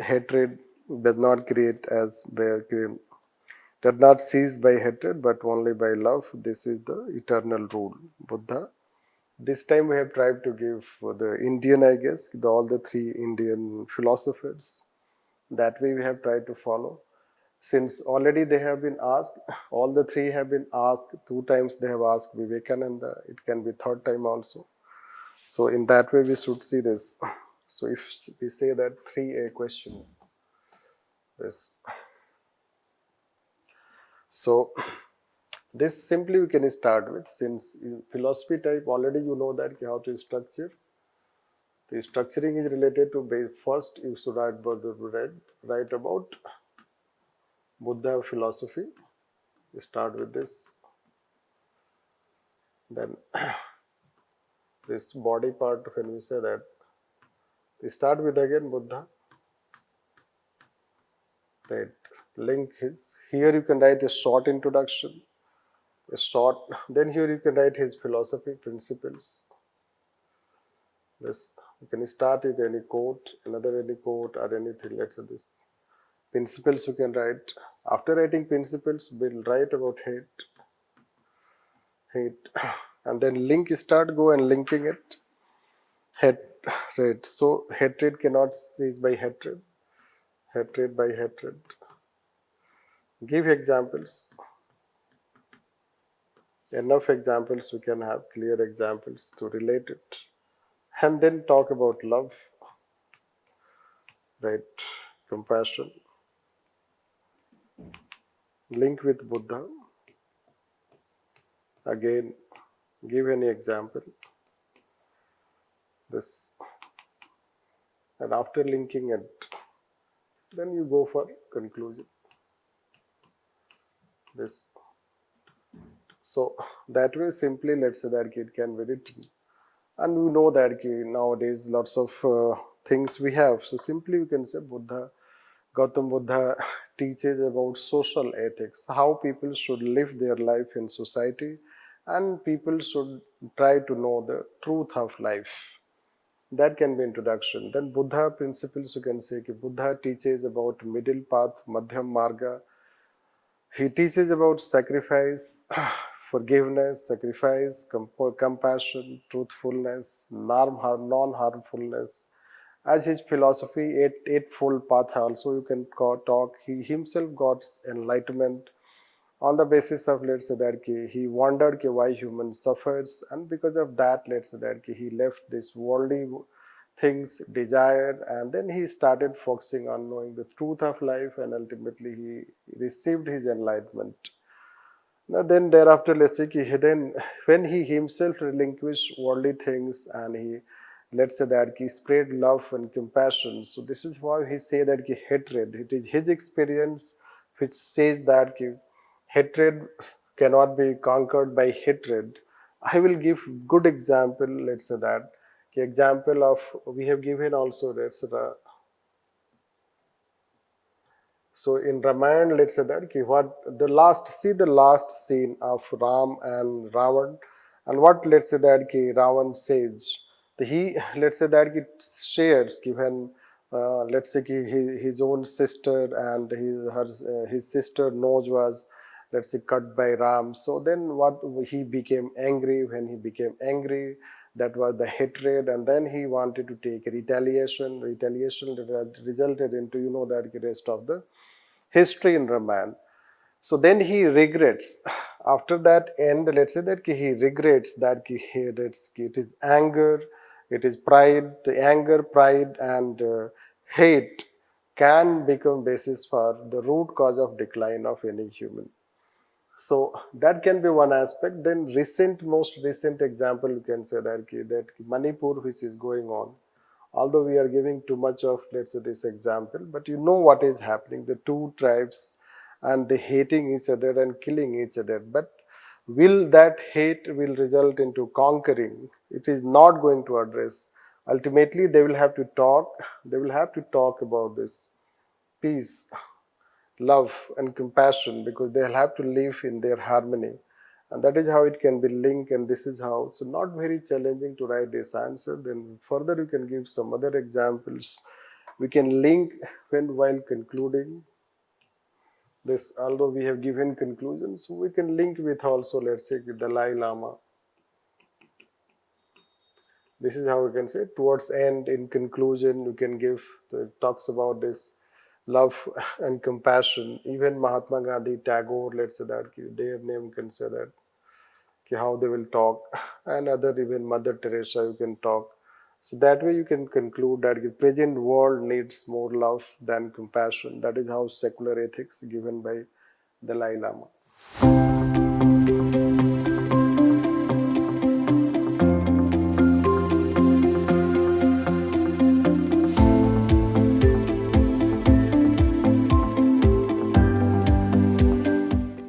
hatred does not create as does not cease by hatred but only by love. This is the eternal rule. Buddha. This time we have tried to give the Indian, I guess, all the three Indian philosophers. That way we have tried to follow. Since already they have been asked, all the three have been asked, 2 times they have asked Vivekananda, it can be third time also. So in that way we should see this. So if we say that 3A question, this. So this simply we can start with, since in philosophy type already you know that how to structure. The structuring is related to first you should write about Buddha philosophy. You start with this. Then this body part, when we say that, we start with again Buddha. Right. Link his. Here you can write a short introduction. A short. Then here you can write his philosophy principles. This you can start with any quote, another any quote or anything. Let's say this. Principles you can write. After writing principles, we'll write about hate. And then go and linking it. Right. So hatred cannot cease by hatred. Hatred by hatred. Give examples. Enough examples we can have, clear examples to relate it. And then talk about love. Right. Compassion. Link with Buddha. Again, give any example. This. And after linking it, then you go for conclusion. This. So that way simply let's say that it can be written. And we know that nowadays lots of things we have. So simply we can say Gautama Buddha teaches about social ethics, how people should live their life in society, and people should try to know the truth of life. That can be introduction. Then Buddha principles, you can say Buddha teaches about middle path, Madhyam Marga. He teaches about sacrifice, forgiveness, sacrifice, compassion, truthfulness, non-harmfulness. As his philosophy, eightfold path also you can talk. He himself got enlightenment on the basis of, let's say that he wondered why human suffers, and because of that, let's say that he left this worldly things, desire, and then he started focusing on knowing the truth of life, and ultimately he received his enlightenment. Now then thereafter, let's say then when he himself relinquished worldly things and he, let's say that he spread love and compassion. So this is why he say that hatred, it is his experience which says that hatred cannot be conquered by hatred. I will give good example, let's say that example of, we have given also, let's say that. So in Ramayana, let's say that the last scene of Ram and Ravan, and what, let's say that Ravan says. He, let's say that it shares when let's say his own sister and his sister Noj was, let's say, cut by Ram. So then what, he became angry. When he became angry, that was the hatred, and then he wanted to take retaliation. Retaliation resulted into, that the rest of the history in Ramayana. So then he regrets. After that end, let's say that he regrets that it is anger, it is pride, the anger, pride, and hate can become basis for the root cause of decline of any human. So that can be one aspect. Then most recent example, you can say that Manipur, which is going on. Although we are giving too much of, let's say, this example, but you know what is happening. The two tribes and they hating each other and killing each other. But will that hate will result into conquering? It is not going to address. Ultimately, they will have to talk. They will have to talk about this peace, love, and compassion, because they'll have to live in their harmony. And that is how it can be linked, and this is how. So not very challenging to write this answer. Then further you can give some other examples. We can link when while concluding this, although we have given conclusions, we can link with also, let's say, the Dalai Lama. This is how we can say towards end, in conclusion, we can give the talks about this love and compassion. Even Mahatma Gandhi, Tagore, let's say that their name can say that how they will talk, and other even Mother Teresa you can talk. So that way you can conclude that the present world needs more love than compassion. That is how secular ethics given by Dalai Lama.